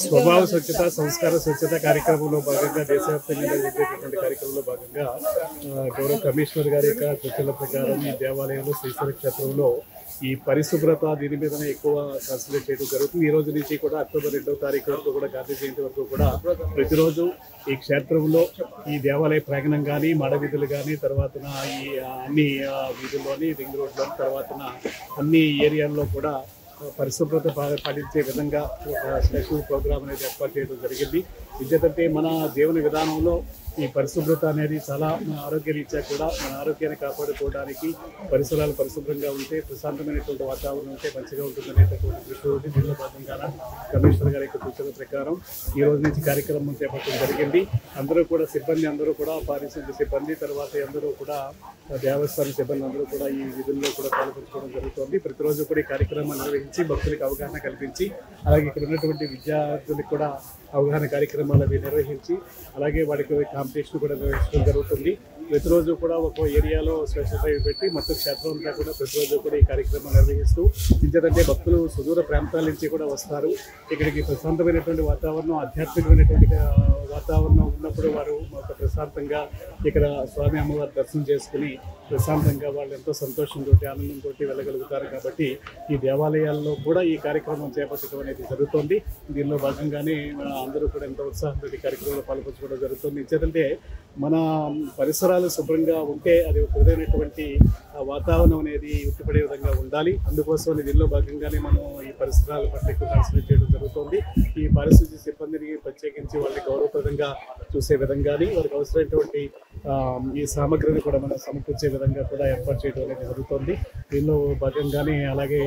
స్వభావ స్వచ్ఛత సంస్కార స్వచ్ఛత కార్యక్రమంలో భాగంగా దేశవ్యాప్తంగా నిర్వహించేటటువంటి కార్యక్రమంలో భాగంగా గౌరవ కమిషనర్ గారి యొక్క సూచనల ప్రకారం ఈ దేవాలయంలో శ్రీశైల క్షేత్రంలో ఈ పరిశుభ్రత దీని మీదనే ఎక్కువ కాన్సన్ట్రేట్ చేయడం జరుగుతుంది. ఈ రోజు నుంచి కూడా అక్టోబర్ 2వ తారీఖు వరకు కూడా గాంధీ జయంతి వరకు కూడా ప్రతిరోజు ఈ క్షేత్రంలో ఈ దేవాలయ ప్రాంగణం కానీ మడ వీధులు కానీ తర్వాత ఈ అన్ని వీధుల్లోని రింగ్ రోడ్లో తర్వాత అన్ని ఏరియాల్లో కూడా పరిశుభ్రత పాటించే విధంగా ఒక స్పెషల్ ప్రోగ్రామ్ అనేది ఏర్పాటు చేయడం జరిగింది. ఎందుకంటే మన జీవన విధానంలో ఈ పరిశుభ్రత అనేది చాలా ఆరోగ్య రీత్యా కూడా మన ఆరోగ్యాన్ని కాపాడుకోవడానికి పరిసరాలు పరిశుభ్రంగా ఉంటే ప్రశాంతమైనటువంటి వాతావరణం ఉంటే మంచిగా ఉంటుందనేటటువంటి దృష్టి దీనిలో భాగంగా కమిషనర్ గారి యొక్క సూచనల ప్రకారం ఈ రోజు నుంచి కార్యక్రమం చేపట్టడం జరిగింది. అందరూ కూడా సిబ్బంది అందరూ కూడా పారిశుద్ధ్య సిబ్బంది తర్వాత అందరూ కూడా దేవస్థాన సిబ్బంది అందరూ కూడా ఈ విధుల్లో కూడా పాల్గొనడం జరుగుతుంది. ప్రతిరోజు కూడా ఈ కార్యక్రమాన్ని నిర్వహించి భక్తులకు అవగాహన కల్పించి అలాగే ఇక్కడ ఉన్నటువంటి విద్యార్థులకు కూడా అవగాహన కార్యక్రమాలు అవి నిర్వహించి అలాగే వాడికి కాంపిటీషన్ కూడా నిర్వహించడం జరుగుతుంది. ప్రతిరోజు కూడా ఒక ఏరియాలో స్పెషల్ డ్రైవ్ పెట్టి మొత్తం క్షేత్రం అంతా కూడా ప్రతిరోజు కూడా ఈ కార్యక్రమం నిర్వహిస్తూ ఎందుకంటే భక్తులు సుదూర ప్రాంతాల నుంచి కూడా వస్తారు. ఇక్కడికి ప్రశాంతమైనటువంటి వాతావరణం ఆధ్యాత్మికమైనటువంటి వాతావరణం ఉన్నప్పుడు వారు ఒక ప్రశాంతంగా ఇక్కడ స్వామి అమ్మవారి దర్శనం చేసుకుని ప్రశాంతంగా వాళ్ళు ఎంతో సంతోషంతో ఆనందంతో వెళ్ళగలుగుతారు. కాబట్టి ఈ దేవాలయాల్లో కూడా ఈ కార్యక్రమం చేపట్టడం అనేది జరుగుతుంది. దీనిలో భాగంగానే అందరూ కూడా ఎంతో ఉత్సాహంతో ఈ కార్యక్రమంలో పాల్గొనడం జరుగుతుంది. ఎందుకంటే మన పరిసరాలు శుభ్రంగా ఉంటే అది ఒక విధమైనటువంటి వాతావరణం అనేది ఉట్టిపడే విధంగా ఉండాలి. అందుకోసం దీనిలో భాగంగానే మనం ఈ పరిసరాల పట్ల ఎక్కువ కాన్సన్ట్రేట్ చేయడం జరుగుతుంది. ఈ పారిశుద్ధ్య సిబ్బందిని ప్రత్యేకించి వాళ్ళని గౌరవప్రదంగా చూసే విధంగాని వారికి అవసరమైనటువంటి ఈ సామగ్రిని కూడా మనం సమకూర్చే విధంగా కూడా ఏర్పాటు చేయడం అనేది జరుగుతుంది. దీనిలో భాగంగానే అలాగే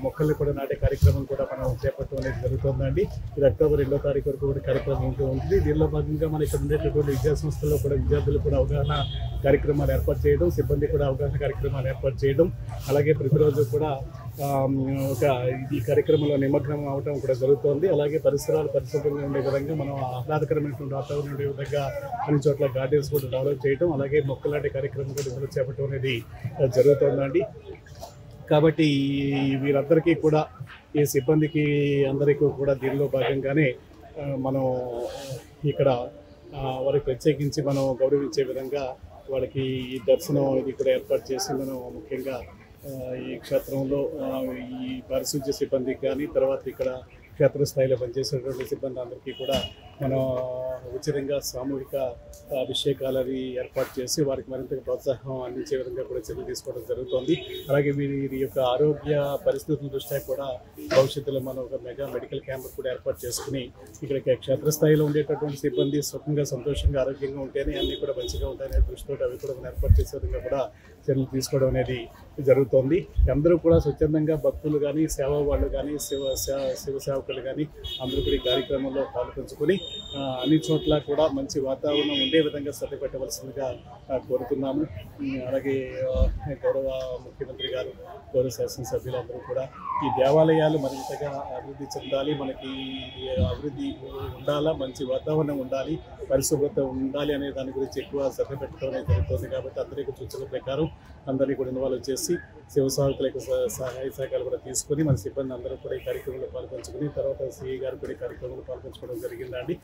మొక్కల్ని కూడా నాటే కార్యక్రమం కూడా మనం చేపట్టడం అనేది జరుగుతుందండి. ఇది అక్టోబర్ 2వ తారీఖు వరకు కూడా కార్యక్రమం ఉంటుంది. దీనిలో భాగంగా మన ఇక్కడ ఉండేటటువంటి విద్యా సంస్థల్లో కూడా విద్యార్థులు కూడా అవగాహన కార్యక్రమాలు ఏర్పాటు చేయడం సిబ్బంది కూడా అవగాహన కార్యక్రమాలు ఏర్పాటు చేయడం అలాగే ప్రతిరోజు కూడా ఒక ఈ కార్యక్రమంలో నిమగ్నం అవడం కూడా జరుగుతుంది. అలాగే పరిసరాలు పరిశుభ్రంగా ఉండే విధంగా మనం ఆహ్లాదకరమైనటువంటి వాతావరణం ఉండే విధంగా అన్ని చోట్ల గార్డెన్స్ కూడా డెవలప్ చేయడం అలాగే మొక్కలాంటి కార్యక్రమం కూడా డెవలప్ చేపట్టడం అనేది జరుగుతుందండి. కాబట్టి వీరందరికీ కూడా ఈ సిబ్బందికి అందరికీ కూడా దీనిలో భాగంగానే మనం ఇక్కడ వారికి ప్రత్యేకించి మనం గౌరవించే విధంగా వాళ్ళకి ఈ దర్శనం ఇది కూడా ఏర్పాటు చేసి మనం ముఖ్యంగా ఈ క్షేత్రంలో ఈ పారిశుద్ధ్య సిబ్బందికి కానీ తర్వాత ఇక్కడ క్షేత్రస్థాయిలో పనిచేసేటువంటి సిబ్బంది అందరికీ కూడా మనం ఉచితంగా సామూహిక అభిషేకాలని ఏర్పాటు చేసి వారికి మరింత ప్రోత్సాహం అందించే విధంగా కూడా చర్యలు తీసుకోవడం జరుగుతుంది. అలాగే వీరి యొక్క ఆరోగ్య పరిస్థితుల దృష్ట్యా కూడా భవిష్యత్తులో మనం ఒక మెగా మెడికల్ క్యాంప్ కూడా ఏర్పాటు చేసుకుని ఇక్కడ క్షేత్రస్థాయిలో ఉండేటటువంటి సిబ్బంది సుఖంగా సంతోషంగా ఆరోగ్యంగా ఉంటేనే అన్నీ కూడా మంచిగా ఉంటాయనే దృష్టితో అవి కూడా మనం ఏర్పాటు చేసే విధంగా కూడా చర్యలు తీసుకోవడం అనేది జరుగుతుంది. అందరూ కూడా స్వచ్ఛందంగా భక్తులు కానీ సేవా వాళ్ళు కానీ శివ సేవకులు కానీ అందరూ కూడా ఈ కార్యక్రమంలో పాల్పంచుకొని అన్ని చోట్ల కూడా మంచి వాతావరణం ఉండే విధంగా శ్రద్ధ పెట్టవలసిందిగా కోరుతున్నాము. అలాగే గౌరవ ముఖ్యమంత్రి గారు గౌరవ శాసనసభ్యులు అందరూ కూడా ఈ దేవాలయాలు మరింతగా అభివృద్ధి చెందాలి, మనకి అభివృద్ధి ఉండాలా, మంచి వాతావరణం ఉండాలి, పరిశుభ్రత ఉండాలి అనే దాని గురించి ఎక్కువ శ్రద్ధ పెట్టడం అనేది జరుగుతుంది. కాబట్టి అందరికీ సూచనల ప్రకారం అందరినీ కూడా ఇన్వాల్వ్ చేసి శివ సేవకుల యొక్క సహాయ సహకారాలు కూడా తీసుకొని మన సిబ్బంది అందరూ కూడా ఈ కార్యక్రమంలో పాల్పంచుకుని తర్వాత సిఐ గారు కూడా ఈ కార్యక్రమంలో పాల్పంచుకోవడం జరిగిందండి.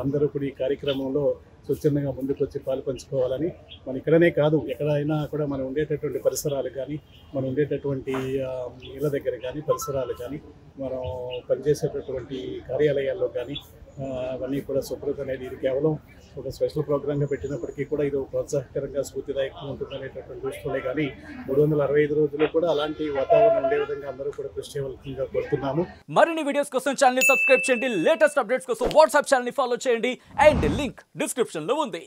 అందరూ కూడా ఈ కార్యక్రమంలో స్వచ్ఛందంగా ముందుకు వచ్చి పాల్పంచుకోవాలని మన ఇక్కడనే కాదు ఎక్కడైనా కూడా మనం ఉండేటటువంటి పరిసరాలు కానీ మనం ఉండేటటువంటి ఇళ్ళ దగ్గర కానీ పరిసరాలు కానీ మనం పనిచేసేటటువంటి కార్యాలయాల్లో కానీ అవన్నీ కూడా శుభ్రత అనేది ఇది కేవలం ఒక స్పెషల్ ప్రోగ్రామ్గా పెట్టినప్పటికీ కూడా ఇది ప్రోత్సాహకరంగా స్ఫూర్తిదాయకంగా ఉంటుందనేటటువంటి దృష్టిలో కానీ 365 రోజులు కూడా అలాంటి వాతావరణం ఉండే విధంగా అందరూ కూడా కృషి చేయవలసిందిగా కోరుతున్నాము. మరిన్ని వీడియోస్ కోసం ఛానల్ ని సబ్స్క్రైబ్ చేయండి, లేటెస్ట్ అప్డేట్స్ కోసం వాట్సాప్ ఛానల్ ని ఫాలో చేయండి అండ్ లింక్ డిస్క్రిప్షన్ లో ఉంది.